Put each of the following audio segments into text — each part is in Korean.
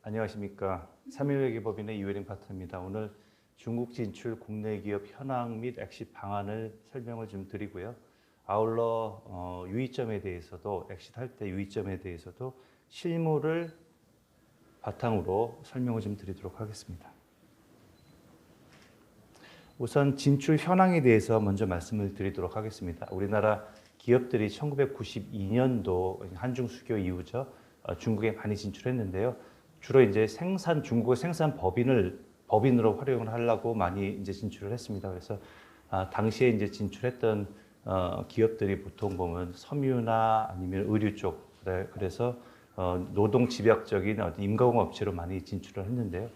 안녕하십니까. 3일회계법인의 유혜림 파트너입니다. 오늘 중국 진출 국내 기업 현황 및 엑싯 방안을 설명을 좀 드리고요. 아울러 유의점에 대해서도 엑싯할 때 유의점에 대해서도 실무를 바탕으로 설명을 좀 드리도록 하겠습니다. 우선 진출 현황에 대해서 먼저 말씀을 드리도록 하겠습니다. 우리나라 기업들이 1992년도 한중 수교 이후죠. 중국에 많이 진출했는데요. 주로 이제 중국의 생산 법인으로 활용을 하려고 많이 이제 진출을 했습니다. 그래서 당시에 이제 진출했던 기업들이 보통 보면 섬유나 아니면 의류 쪽, 그래서 노동 집약적인 임가공 업체로 많이 진출을 했는데요.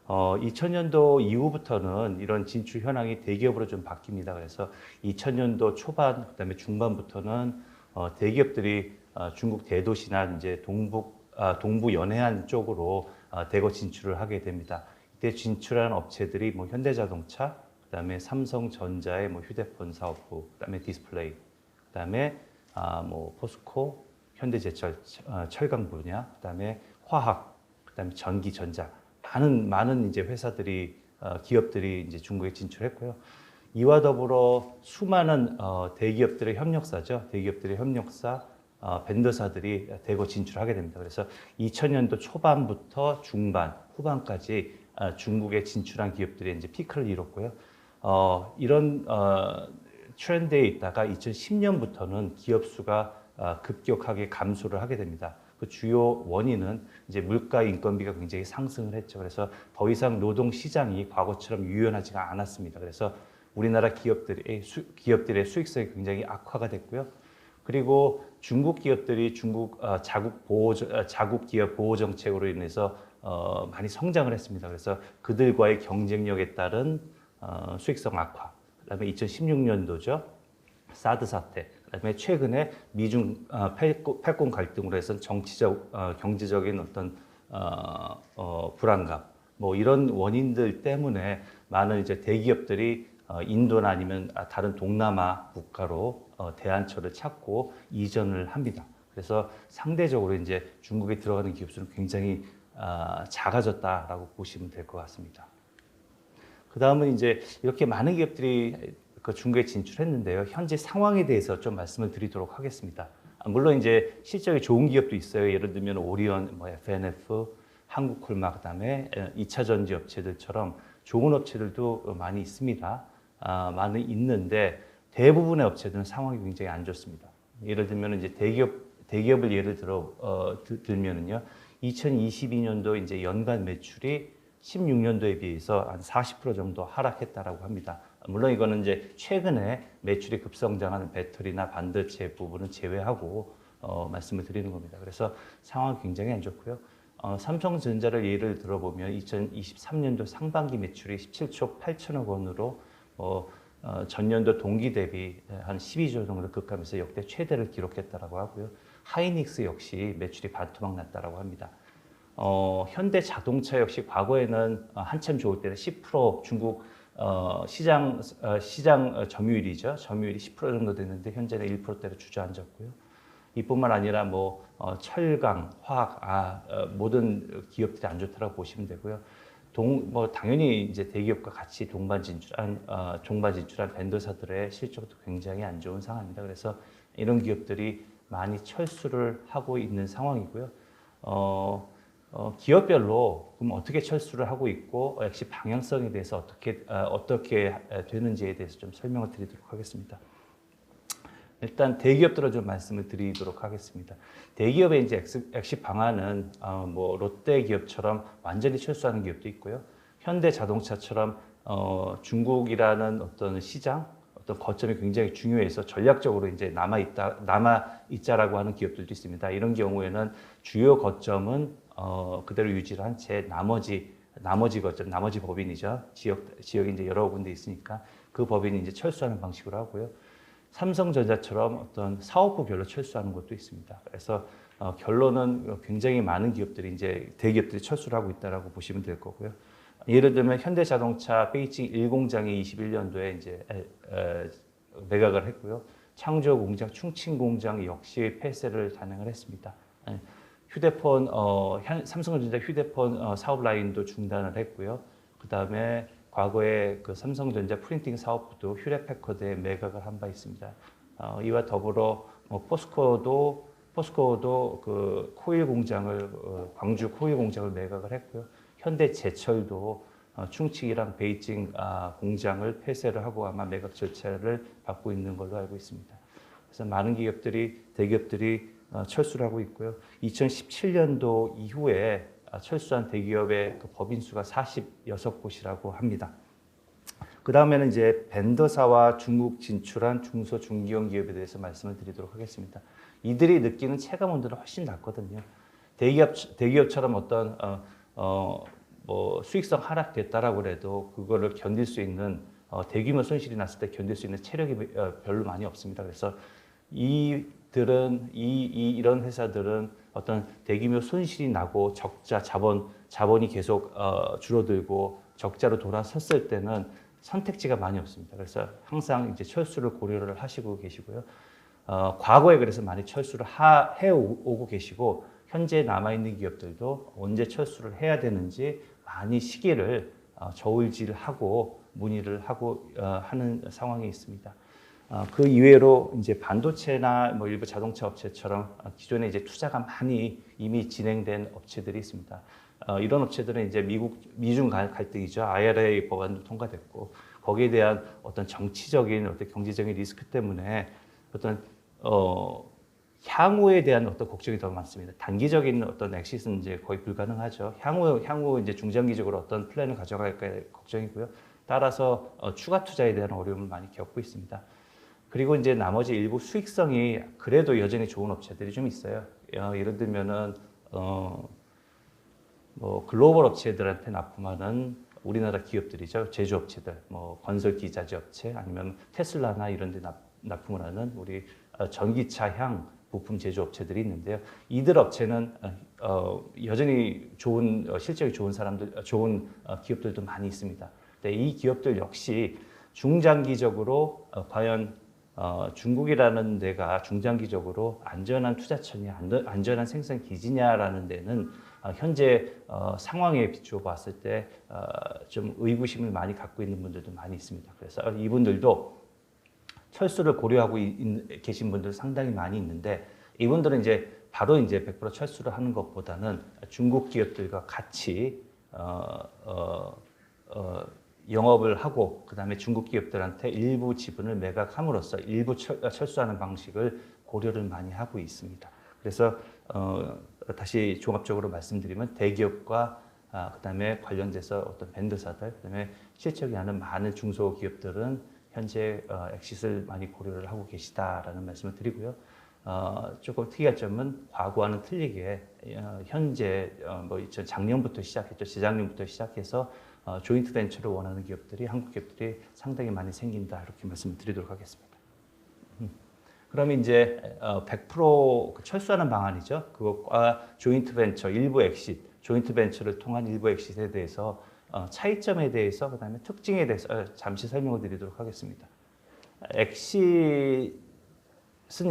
2000년도 이후부터는 이런 진출 현황이 대기업으로 좀 바뀝니다. 그래서 2000년도 초반, 그다음에 중반부터는 대기업들이 중국 대도시나 이제 동부 연해안 쪽으로 대거 진출을 하게 됩니다. 이때 진출한 업체들이 뭐 현대자동차, 그다음에 삼성전자의 뭐 휴대폰 사업부, 그다음에 디스플레이, 그다음에 뭐 포스코, 현대제철 철강 분야, 그다음에 화학, 그다음에 전기, 전자 많은 이제 회사들이 기업들이 이제 중국에 진출했고요. 이와 더불어 수많은 대기업들의 협력사죠. 대기업들의 협력사, 벤더사들이 대거 진출하게 됩니다. 그래서 2000년도 초반부터 중반, 후반까지 중국에 진출한 기업들이 이제 피크를 이뤘고요. 이런 트렌드에 있다가 2010년부터는 기업 수가 급격하게 감소를 하게 됩니다. 그 주요 원인은 이제 물가 인건비가 굉장히 상승을 했죠. 그래서 더 이상 노동 시장이 과거처럼 유연하지가 않았습니다. 그래서 우리나라 기업들의 수익성이 굉장히 악화가 됐고요. 그리고 중국 기업들이 중국 자국 기업 보호 정책으로 인해서 많이 성장을 했습니다. 그래서 그들과의 경쟁력에 따른 수익성 악화. 그다음에 2016년도죠. 사드 사태. 그다음에 최근에 미중 패권 갈등으로 해서 경제적인 어떤 불안감, 뭐 이런 원인들 때문에 많은 이제 대기업들이 인도나 아니면 다른 동남아 국가로 대안처를 찾고 이전을 합니다. 그래서 상대적으로 이제 중국에 들어가는 기업 수는 굉장히 작아졌다라고 보시면 될 것 같습니다. 그 다음은 이제 이렇게 많은 기업들이 중국에 진출했는데요. 현재 상황에 대해서 좀 말씀을 드리도록 하겠습니다. 물론 이제 실적이 좋은 기업도 있어요. 예를 들면 오리온, FNF, 한국콜마, 그다음에 2차 전지 업체들처럼 좋은 업체들도 많이 있습니다. 많이 있는데 대부분의 업체들은 상황이 굉장히 안 좋습니다. 예를 들면 이제 대기업을 예를 들면은요. 2022년도 이제 연간 매출이 16년도에 비해서 한 40% 정도 하락했다라고 합니다. 물론 이거는 이제 최근에 매출이 급성장하는 배터리나 반도체 부분은 제외하고 말씀을 드리는 겁니다. 그래서 상황이 굉장히 안 좋고요. 삼성전자를 예를 들어보면 2023년도 상반기 매출이 17조 8천억 원으로 전년도 동기 대비 한 12조 정도 급감해서 역대 최대를 기록했다라고 하고요. 하이닉스 역시 매출이 반토막 났다라고 합니다. 현대자동차 역시 과거에는 한참 좋을 때는 10% 중국 시장 점유율이죠. 점유율이 10% 정도 됐는데 현재는 1%대로 주저앉았고요. 이뿐만 아니라 뭐 철강, 화학, 모든 기업들이 안 좋다고 보시면 되고요. 당연히 이제 대기업과 같이 종반 진출한 벤더사들의 실적도 굉장히 안 좋은 상황입니다. 그래서 이런 기업들이 많이 철수를 하고 있는 상황이고요. 기업별로 그럼 어떻게 철수를 하고 있고 역시 방향성에 대해서 어떻게 되는지에 대해서 좀 설명을 드리도록 하겠습니다. 일단 대기업들을 좀 말씀을 드리도록 하겠습니다. 대기업의 이제 엑싯 방안은 뭐 롯데 기업처럼 완전히 철수하는 기업도 있고요. 현대자동차처럼 중국이라는 어떤 시장, 어떤 거점이 굉장히 중요해서 전략적으로 이제 남아있자라고 하는 기업들도 있습니다. 이런 경우에는 주요 거점은 그대로 유지를 한 채 나머지 거점, 나머지 법인이죠. 지역이 이제 여러 군데 있으니까 그 법인이 이제 철수하는 방식으로 하고요. 삼성전자처럼 어떤 사업부별로 철수하는 것도 있습니다. 그래서 결론은 굉장히 많은 기업들이 이제 대기업들이 철수를 하고 있다라고 보시면 될 거고요. 예를 들면 현대자동차 베이징 1공장이 21년도에 이제 매각을 했고요. 창조 공장, 충칭 공장 역시 폐쇄를 단행을 했습니다. 휴대폰 삼성전자 휴대폰 사업 라인도 중단을 했고요. 그다음에 과거에 그 삼성전자 프린팅 사업부도 휴레패커드에 매각을 한 바 있습니다. 이와 더불어 포스코도 그 코일 공장을 광주 코일 공장을 매각을 했고요. 현대제철도 충칭이랑 베이징 공장을 폐쇄를 하고 아마 매각 절차를 밟고 있는 걸로 알고 있습니다. 그래서 많은 대기업들이 철수를 하고 있고요. 2017년도 이후에 철수한 대기업의 그 법인 수가 46곳이라고 합니다. 그 다음에는 이제 벤더사와 중국 진출한 중소 중견 기업에 대해서 말씀을 드리도록 하겠습니다. 이들이 느끼는 체감 온도는 훨씬 낮거든요. 대기업처럼 어떤 뭐 수익성 하락됐다라고 해도 그거를 견딜 수 있는 대규모 손실이 났을 때 견딜 수 있는 체력이 별로 많이 없습니다. 그래서 이런 회사들은 어떤 대규모 손실이 나고 적자 자본이 계속 줄어들고 적자로 돌아섰을 때는 선택지가 많이 없습니다. 그래서 항상 이제 철수를 고려를 하시고 계시고요. 과거에 그래서 많이 철수를 해오고 계시고 현재 남아있는 기업들도 언제 철수를 해야 되는지 많이 시기를 저울질하고 문의를 하고 하는 상황이 있습니다. 그 이외로 이제 반도체나 뭐 일부 자동차 업체처럼 기존에 이제 투자가 많이 이미 진행된 업체들이 있습니다. 이런 업체들은 이제 미중 갈등이죠. IRA 법안도 통과됐고 거기에 대한 어떤 정치적인 어떤 경제적인 리스크 때문에 어떤 향후에 대한 어떤 걱정이 더 많습니다. 단기적인 어떤 엑시트는 이제 거의 불가능하죠. 향후 이제 중장기적으로 어떤 플랜을 가져갈까 걱정이고요. 따라서 추가 투자에 대한 어려움을 많이 겪고 있습니다. 그리고 이제 나머지 일부 수익성이 그래도 여전히 좋은 업체들이 좀 있어요. 예를 들면은 뭐 글로벌 업체들한테 납품하는 우리나라 기업들이죠. 제조업체들, 뭐 건설 기자재 업체 아니면 테슬라나 이런 데 납품을 하는 우리 전기차 향 부품 제조업체들이 있는데요. 이들 업체는 여전히 좋은 실적이 좋은 좋은 기업들도 많이 있습니다. 근데 이 기업들 역시 중장기적으로 과연 중국이라는 데가 중장기적으로 안전한 투자처냐, 안전한 생산 기지냐라는 데는 현재 상황에 비추어 봤을 때 좀 의구심을 많이 갖고 있는 분들도 많이 있습니다. 그래서 이분들도 철수를 고려하고 계신 분들 상당히 많이 있는데 이분들은 이제 바로 이제 100% 철수를 하는 것보다는 중국 기업들과 같이 영업을 하고 그다음에 중국 기업들한테 일부 지분을 매각함으로써 일부 철수하는 방식을 고려를 많이 하고 있습니다. 그래서 다시 종합적으로 말씀드리면 대기업과 그다음에 관련돼서 어떤 벤더사들 그다음에 실적이 나는 많은 중소기업들은 현재 엑시트를 많이 고려를 하고 계시다라는 말씀을 드리고요. 조금 특이한 점은 과거와는 틀리게 현재 뭐 작년부터 시작했죠. 재작년부터 시작해서 조인트 벤처를 원하는 기업들이 한국 기업들이 상당히 많이 생긴다 이렇게 말씀을 드리도록 하겠습니다. 그러면 이제 100% 철수하는 방안이죠. 그것과 조인트 벤처 일부 엑시트, 조인트 벤처를 통한 일부 엑시트에 대해서 차이점에 대해서 그다음에 특징에 대해서 잠시 설명을 드리도록 하겠습니다. 엑시트는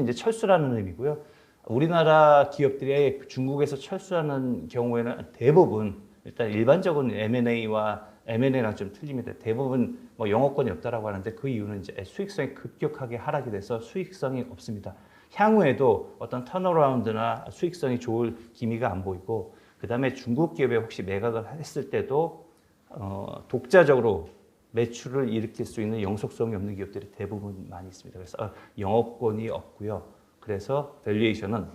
이제 철수라는 의미고요. 우리나라 기업들이 중국에서 철수하는 경우에는 대부분 일단 일반적인 M&A랑 좀 틀립니다. 대부분 뭐 영업권이 없다라고 하는데 그 이유는 이제 수익성이 급격하게 하락이 돼서 수익성이 없습니다. 향후에도 어떤 턴어라운드나 수익성이 좋을 기미가 안 보이고 그다음에 중국 기업에 혹시 매각을 했을 때도 독자적으로 매출을 일으킬 수 있는 영속성이 없는 기업들이 대부분 많이 있습니다. 그래서 영업권이 없고요. 그래서 밸류에이션은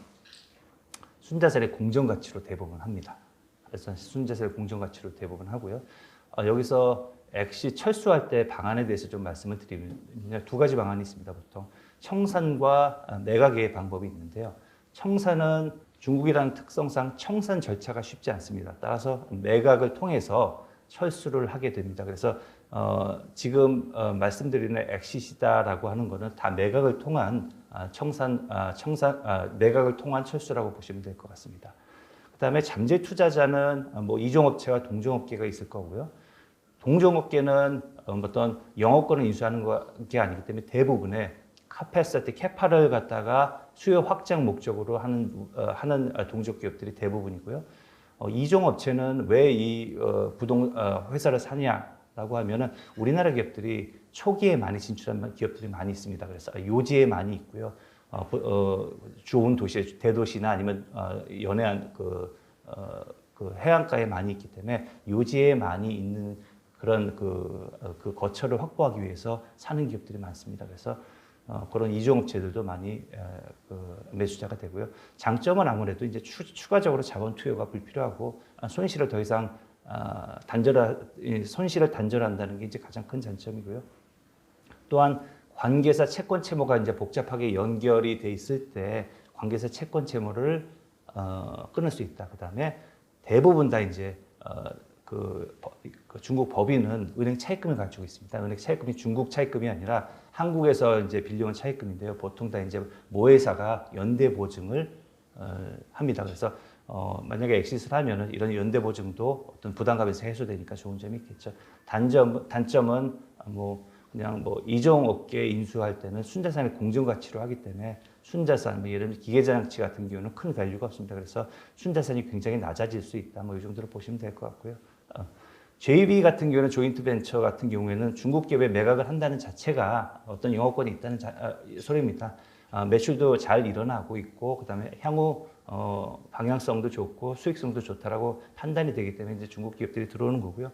순자산의 공정가치로 대부분 합니다. 그래서 순자산의 공정가치로 대부분 하고요. 여기서 엑시 철수할 때 방안에 대해서 좀 말씀을 드리면 두 가지 방안이 있습니다. 보통 청산과 매각의 방법이 있는데요. 청산은 중국이라는 특성상 청산 절차가 쉽지 않습니다. 따라서 매각을 통해서 철수를 하게 됩니다. 그래서 지금 말씀드리는 엑시트다라고 하는 것은 다 매각을 통한 매각을 통한 철수라고 보시면 될 것 같습니다. 그다음에 잠재 투자자는 뭐 이종업체와 동종업계가 있을 거고요. 동종업계는 어떤 영업권을 인수하는 게 아니기 때문에 대부분의 캐파를 갖다가 수요 확장 목적으로 하는 동족 기업들이 대부분이고요. 이종 업체는 왜 이 회사를 사냐라고 하면은 우리나라 기업들이 초기에 많이 진출한 기업들이 많이 있습니다. 그래서 요지에 많이 있고요. 좋은 도시, 대도시나 아니면 연해안 그 해안가에 많이 있기 때문에 요지에 많이 있는 그런 그 거처를 확보하기 위해서 사는 기업들이 많습니다. 그래서 그런 이종업체들도 많이 매수자가 되고요. 장점은 아무래도 이제 추가적으로 자본 투여가 불필요하고 손실을 더 이상 손실을 단절한다는 게 이제 가장 큰 장점이고요. 또한 관계사 채권 채무가 이제 복잡하게 연결이 돼 있을 때 관계사 채권 채무를 끊을 수 있다. 그다음에 대부분 다 이제 그 중국 법인은 은행 차입금을 가지고 있습니다. 은행 차입금이 중국 차입금이 아니라 한국에서 이제 빌려온 차입금인데요. 보통 다 이제 모회사가 연대 보증을 합니다. 그래서 만약에 엑시스를 하면은 이런 연대 보증도 어떤 부담감에서 해소되니까 좋은 점이 있겠죠. 단점은 그냥 이종업계 인수할 때는 순자산의 공정가치로 하기 때문에 순자산, 예를 들면 기계장치 같은 경우는 큰 밸류가 없습니다. 그래서 순자산이 굉장히 낮아질 수 있다. 이 정도로 보시면 될 것 같고요. JV 같은 경우는 조인트 벤처 같은 경우에는 중국 기업에 매각을 한다는 자체가 어떤 영업권이 있다는 소리입니다. 매출도 잘 일어나고 있고, 그다음에 향후 방향성도 좋고 수익성도 좋다라고 판단이 되기 때문에 이제 중국 기업들이 들어오는 거고요.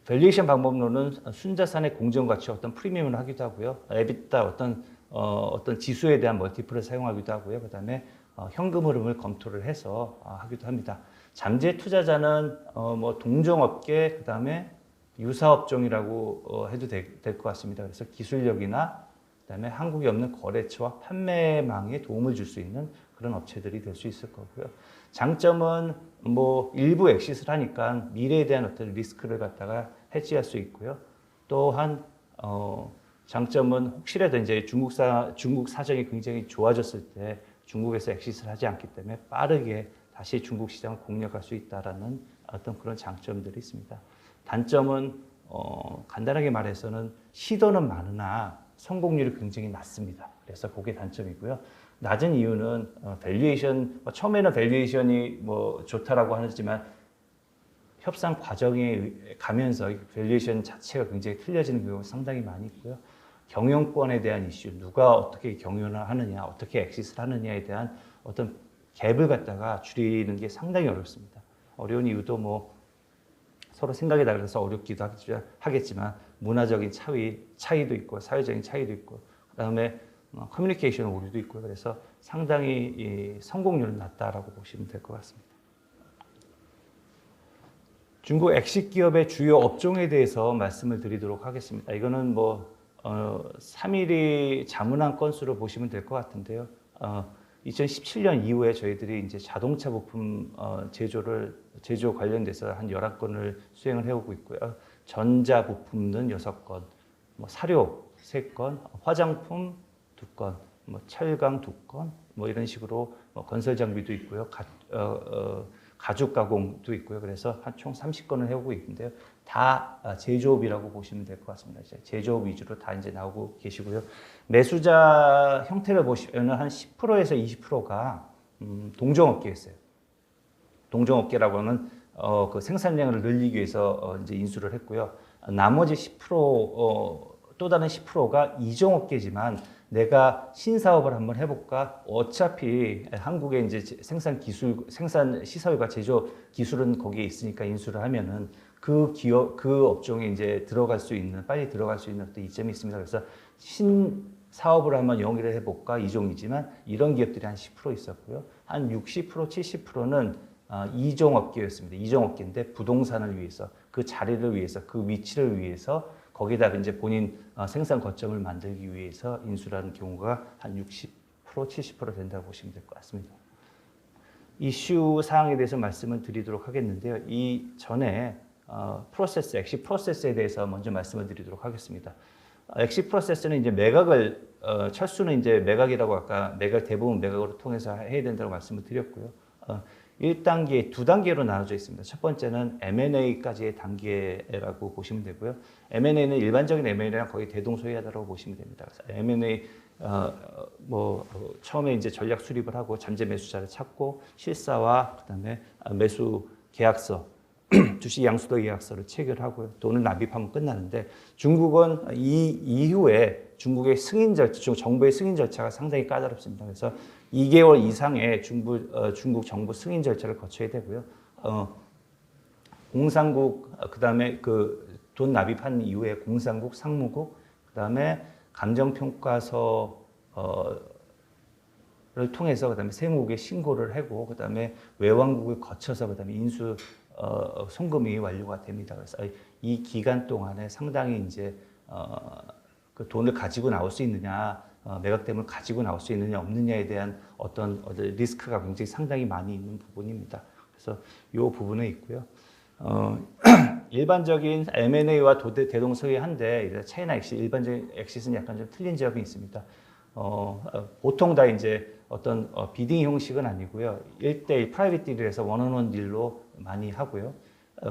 밸류에이션 방법론은 순자산의 공정가치 어떤 프리미엄을 하기도 하고요. 에비타 어떤 지수에 대한 멀티플을 사용하기도 하고요. 그다음에 현금 흐름을 검토를 해서 하기도 합니다. 잠재 투자자는 동종업계 그다음에 유사업종이라고 해도 될 것 같습니다. 그래서 기술력이나 그다음에 한국에 없는 거래처와 판매망에 도움을 줄 수 있는 그런 업체들이 될 수 있을 거고요. 장점은 일부 엑시스를 하니까 미래에 대한 어떤 리스크를 갖다가 해지할 수 있고요. 또한 장점은 혹시라도 이제 중국 사정이 굉장히 좋아졌을 때 중국에서 엑시스를 하지 않기 때문에 빠르게 다시 중국 시장을 공략할 수 있다라는 어떤 그런 장점들이 있습니다. 단점은 간단하게 말해서는 시도는 많으나 성공률이 굉장히 낮습니다. 그래서 그게 단점이고요. 낮은 이유는 밸류에이션, 처음에는 밸류에이션이 좋다라고 하지만 협상 과정에 가면서 밸류에이션 자체가 굉장히 틀려지는 경우가 상당히 많이 있고요. 경영권에 대한 이슈, 누가 어떻게 경영을 하느냐, 어떻게 엑시스를 하느냐에 대한 어떤 갭을 갖다가 줄이는 게 상당히 어렵습니다. 어려운 이유도 서로 생각이 다르서 어렵기도 하겠지만 문화적인 차이도 있고 사회적인 차이도 있고 그다음에 커뮤니케이션 오류도 있고요. 그래서 상당히 이 성공률은 낮다라고 보시면 될 것 같습니다. 중국 엑시 기업의 주요 업종에 대해서 말씀을 드리도록 하겠습니다. 이거는 3일이 자문한 건수로 보시면 될 것 같은데요. 2017년 이후에 저희들이 이제 자동차 부품 제조 관련돼서 한 11건을 수행을 해오고 있고요. 전자 부품은 6건, 사료 3건, 화장품 2건, 철강 2건, 이런 식으로 건설 장비도 있고요. 가죽 가공도 있고요. 그래서 한 총 30건을 해오고 있는데요. 다 제조업이라고 보시면 될 것 같습니다. 이제 제조업 위주로 다 이제 나오고 계시고요. 매수자 형태를 보시면 한 10%에서 20%가 동종업계였어요. 동종업계라고 하면 그 생산량을 늘리기 위해서 이제 인수를 했고요. 나머지 10%, 또 다른 10%가 이종업계지만 내가 신사업을 한번 해볼까? 어차피 한국에 이제 생산 시설과 제조 기술은 거기에 있으니까 인수를 하면은 그 업종에 이제 빨리 들어갈 수 있는 어떤 이점이 있습니다. 그래서 신사업을 한번 영위를 해볼까? 이종이지만 이런 기업들이 한 10% 있었고요. 한 60%, 70%는 이종업계였습니다. 이종업계인데 부동산을 위해서, 그 자리를 위해서, 그 위치를 위해서 거기다 이제 본인 생산 거점을 만들기 위해서 인수라는 경우가 한 60%, 70% 된다고 보시면 될 것 같습니다. 이슈 사항에 대해서 말씀을 드리도록 하겠는데요. 이 전에 엑시 프로세스에 대해서 먼저 말씀을 드리도록 하겠습니다. 엑시 프로세스는 이제 철수는 이제 매각이라고 아까 대부분 매각으로 통해서 해야 된다고 말씀을 드렸고요. 1단계, 2단계로 나눠져 있습니다. 첫 번째는 M&A까지의 단계라고 보시면 되고요. M&A는 일반적인 M&A랑 거의 대동소이하다고 보시면 됩니다. 그래서 M&A 처음에 이제 전략 수립을 하고 잠재 매수자를 찾고 실사와 그다음에 매수 계약서, 주식 양수도 계약서를 체결하고요. 돈을 납입하면 끝나는데 중국은 이 이후에 중국의 승인 절차, 정부의 승인 절차가 상당히 까다롭습니다. 그래서 2개월 이상의 중국 정부 승인 절차를 거쳐야 되고요. 공산국, 그다음에 그 돈 납입한 이후에 공산국, 상무국, 그다음에 감정평가서를 통해서 그다음에 세무국에 신고를 하고 그다음에 외환국을 거쳐서 그다음에 인수 송금이 완료가 됩니다. 그래서 이 기간 동안에 상당히 이제 그 돈을 가지고 나올 수 있느냐, 매각됨을 가지고 나올 수 있느냐 없느냐에 대한 어떤 리스크가 굉장히 상당히 많이 있는 부분입니다. 그래서 이 부분에 있고요. 일반적인 M&A와 대동소이한데 차이나 엑싯, 일반적인 엑싯은 약간 좀 틀린 점이 있습니다. 보통 다 이제 어떤 비딩 형식은 아니고요. 1대1 프라이빗 딜에서 원언원 딜로 많이 하고요.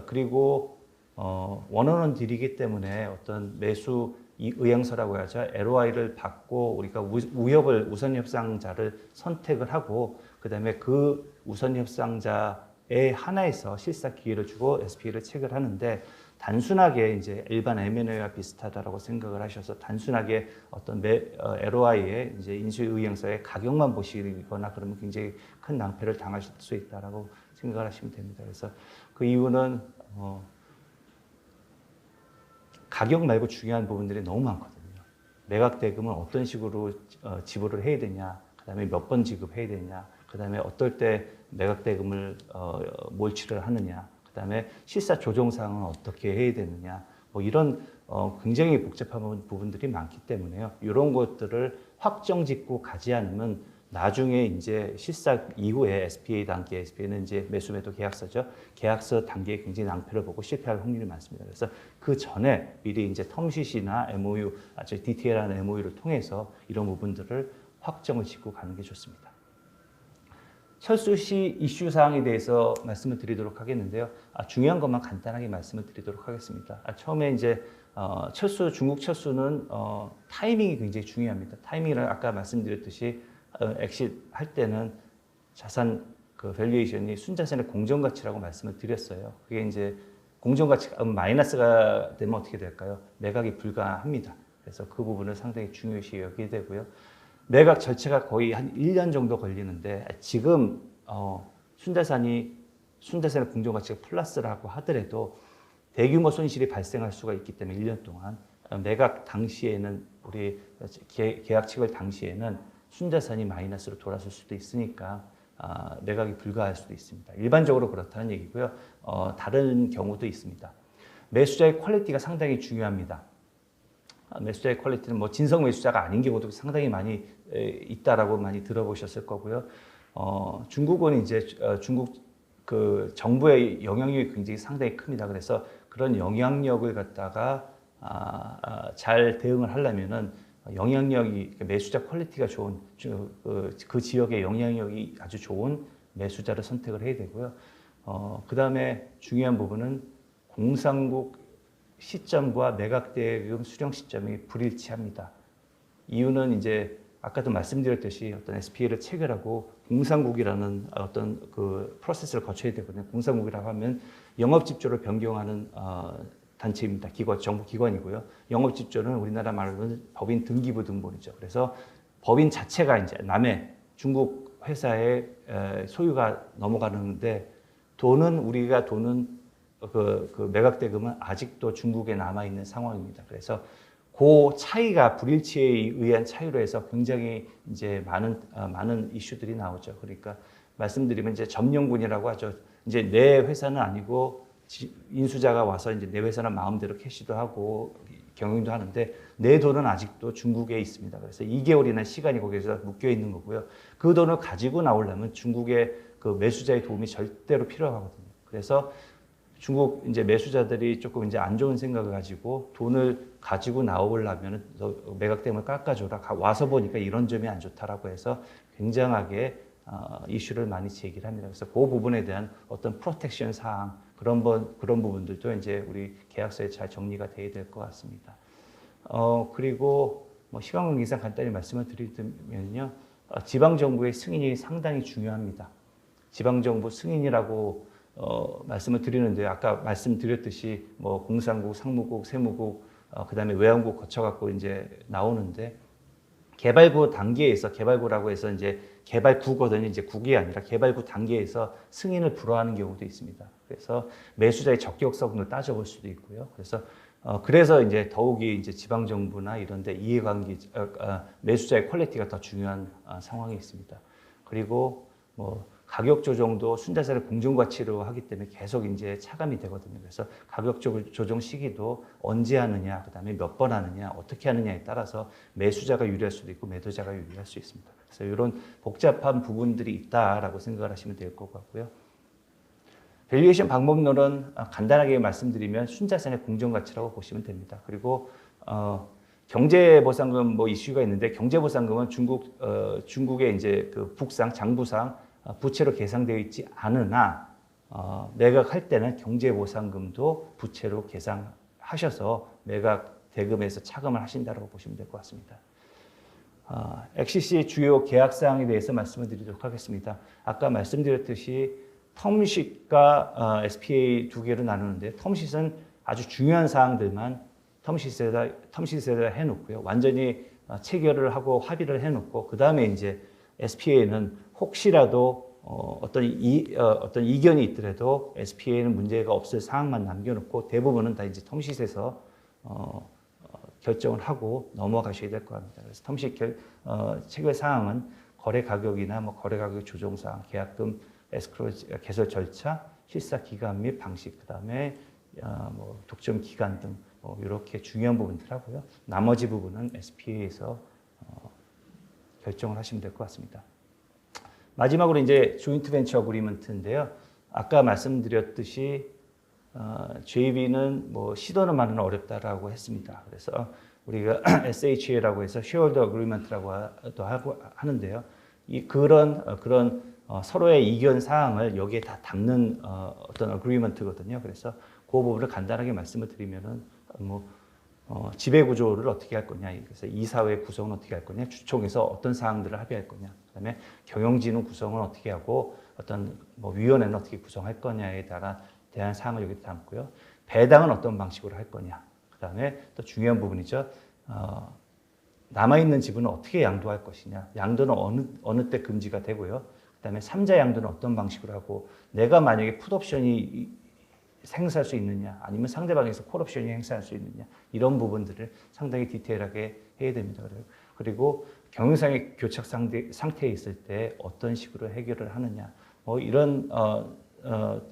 그리고 원언원 딜이기 때문에 어떤 매수 의향서라고 하죠. LOI를 받고 우리가 우선 협상자를 선택을 하고 그다음에 그 우선 협상자의 하나에서 실사 기회를 주고 SPA를 체결하는데 단순하게 이제 일반 M&A와 비슷하다라고 생각을 하셔서 단순하게 어떤 LOI의 이제 인수 의향서의 가격만 보시거나 그러면 굉장히 큰 낭패를 당하실 수 있다라고 생각을 하시면 됩니다. 그래서 그 이유는 가격 말고 중요한 부분들이 너무 많거든요. 매각 대금은 어떤 식으로 지불을 해야 되냐, 그다음에 몇 번 지급해야 되냐, 그다음에 어떨 때 매각 대금을 몰치를 하느냐, 그다음에 실사 조정 사항은 어떻게 해야 되느냐, 뭐 이런 굉장히 복잡한 부분들이 많기 때문에요. 이런 것들을 확정 짓고 가지 않으면 나중에 이제 실사 이후에 SPA 단계, SPA는 이제 매수 매도 계약서죠. 계약서 단계에 굉장히 낭패를 보고 실패할 확률이 많습니다. 그래서 그 전에 미리 이제 텀시시나 MOU, 디테일한 MOU를 통해서 이런 부분들을 확정을 짓고 가는 게 좋습니다. 철수 시 이슈 사항에 대해서 말씀을 드리도록 하겠는데요. 중요한 것만 간단하게 말씀을 드리도록 하겠습니다. 처음에 이제 중국 철수는 타이밍이 굉장히 중요합니다. 타이밍을 아까 말씀드렸듯이 엑싯 할 때는 자산 그 밸류에이션이 순자산의 공정가치라고 말씀을 드렸어요. 그게 이제 공정가치가 마이너스가 되면 어떻게 될까요? 매각이 불가합니다. 그래서 그 부분을 상당히 중요시 여기게 되고요. 매각 절차가 거의 한 1년 정도 걸리는데 지금 순자산의 공정가치가 플러스라고 하더라도 대규모 손실이 발생할 수가 있기 때문에 1년 동안 매각 당시에는 우리 계약 체결 당시에는 순자산이 마이너스로 돌아설 수도 있으니까 매각이 불가할 수도 있습니다. 일반적으로 그렇다는 얘기고요. 다른 경우도 있습니다. 매수자의 퀄리티가 상당히 중요합니다. 매수자의 퀄리티는 뭐 진성 매수자가 아닌 경우도 상당히 많이 있다라고 많이 들어보셨을 거고요. 중국은 이제 중국 그 정부의 영향력이 굉장히 상당히 큽니다. 그래서 그런 영향력을 갖다가 잘 대응을 하려면은 영향력이 매수자 퀄리티가 좋은 그 지역의 영향력이 아주 좋은 매수자를 선택을 해야 되고요. 그 다음에 중요한 부분은 공산국 시점과 매각 대금 수령 시점이 불일치합니다. 이유는 이제 아까도 말씀드렸듯이 어떤 SPA를 체결하고 공산국이라는 어떤 그 프로세스를 거쳐야 되거든요. 공산국이라고 하면 영업집조를 변경하는 단체입니다. 정부 기관이고요. 영업집조는 우리나라 말로는 법인 등기부 등본이죠. 그래서 법인 자체가 이제 남의 중국 회사의 소유가 넘어가는데 우리가 그 매각 대금은 아직도 중국에 남아 있는 상황입니다. 그래서 그 차이가 불일치에 의한 차이로 해서 굉장히 이제 많은 이슈들이 나오죠. 그러니까 말씀드리면 이제 점령군이라고 하죠. 이제 내 회사는 아니고 인수자가 와서 이제 내 회사는 마음대로 캐시도 하고 경영도 하는데 내 돈은 아직도 중국에 있습니다. 그래서 2개월이나 시간이 거기서 묶여 있는 거고요. 그 돈을 가지고 나오려면 중국의 그 매수자의 도움이 절대로 필요하거든요. 그래서 중국 이제 매수자들이 조금 이제 안 좋은 생각을 가지고 돈을 가지고 나오려면 매각대금을 깎아줘라. 와서 보니까 이런 점이 안 좋다라고 해서 굉장하게 이슈를 많이 제기를 합니다. 그래서 그 부분에 대한 어떤 프로텍션 사항 그런 부분들도 이제 우리 계약서에 잘 정리가 돼야 될 것 같습니다. 그리고 뭐 시간 관계상 간단히 말씀을 드리면요, 지방 정부의 승인이 상당히 중요합니다. 지방 정부 승인이라고 말씀을 드리는데 아까 말씀드렸듯이 뭐 공산국, 상무국, 세무국, 그다음에 외환국 거쳐갖고 이제 나오는데. 개발구 단계에서 개발구라고 해서 이제 개발구거든요. 이제 국이 아니라 개발구 단계에서 승인을 불허하는 경우도 있습니다. 그래서 매수자의 적격성도 따져볼 수도 있고요. 그래서 이제 더욱이 이제 지방 정부나 이런데 이해관계 매수자의 퀄리티가 더 중요한 상황이 있습니다. 그리고 뭐 가격 조정도 순자산의 공정 가치로 하기 때문에 계속 이제 차감이 되거든요. 그래서 가격 조정 시기도 언제 하느냐, 그다음에 몇 번 하느냐, 어떻게 하느냐에 따라서 매수자가 유리할 수도 있고 매도자가 유리할 수 있습니다. 그래서 이런 복잡한 부분들이 있다라고 생각을 하시면 될 것 같고요. 밸류에이션 방법론은 간단하게 말씀드리면 순자산의 공정 가치라고 보시면 됩니다. 그리고 경제보상금 뭐 이슈가 있는데 경제보상금은 중국의 이제 그 북상 장부상 부채로 계상되어 있지 않으나 매각할 때는 경제보상금도 부채로 계상하셔서 매각 대금에서 차감을 하신다고 보시면 될 것 같습니다. XCC의 주요 계약사항에 대해서 말씀을 드리도록 하겠습니다. 아까 말씀드렸듯이 텀시트과 SPA 두 개로 나누는데 텀시트는 아주 중요한 사항들만 텀시트에다 해놓고요. 완전히 체결을 하고 합의를 해놓고 그 다음에 이제 SPA는 혹시라도 어떤 이견이 있더라도 SPA는 문제가 없을 사항만 남겨놓고 대부분은 다 이제 텀시트에서 결정을 하고 넘어가셔야 될 것 같습니다. 그래서 텀시트 체결 사항은 거래 가격이나 뭐 거래 가격 조정 사항, 계약금, 에스크로 개설 절차, 실사 기간 및 방식, 그다음에 뭐 독점 기간 등 이렇게 중요한 부분들 하고요. 나머지 부분은 SPA에서 결정을 하시면 될 것 같습니다. 마지막으로 이제 조인트 벤처 어그리먼트인데요. 아까 말씀드렸듯이 JV는 뭐 시도는 많으나 어렵다라고 했습니다. 그래서 우리가 SHA라고 해서 Shareholder Agreement라고 하는데요. 그런 서로의 이견 사항을 여기에 다 담는 어떤 어그리먼트거든요. 그래서 그 부분을 간단하게 말씀을 드리면은 지배 구조를 어떻게 할 거냐, 그래서 이사회 구성은 어떻게 할 거냐, 주총에서 어떤 사항들을 합의할 거냐, 그다음에 경영진흥 구성은 어떻게 하고 어떤 뭐 위원회는 어떻게 구성할 거냐에 대한 사항을 여기 담고요. 배당은 어떤 방식으로 할 거냐, 그다음에 또 중요한 부분이죠. 남아있는 지분은 어떻게 양도할 것이냐, 양도는 어느 때 금지가 되고요. 그다음에 3자 양도는 어떤 방식으로 하고, 내가 만약에 풋옵션이 행사할 수 있느냐, 아니면 상대방에서 콜옵션이 행사할 수 있느냐, 이런 부분들을 상당히 디테일하게 해야 됩니다. 그리고 경영상의 교착 상태에 있을 때 어떤 식으로 해결을 하느냐, 이런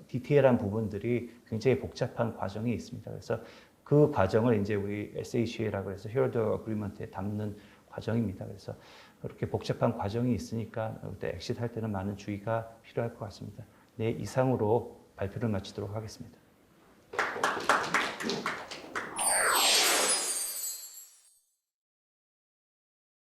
디테일한 부분들이 굉장히 복잡한 과정이 있습니다. 그래서 그 과정을 이제 우리 SHA라고 해서 Shareholder Agreement에 담는 과정입니다. 그래서 그렇게 복잡한 과정이 있으니까 그때 엑시트 할 때는 많은 주의가 필요할 것 같습니다. 네, 이상으로 발표를 마치도록 하겠습니다.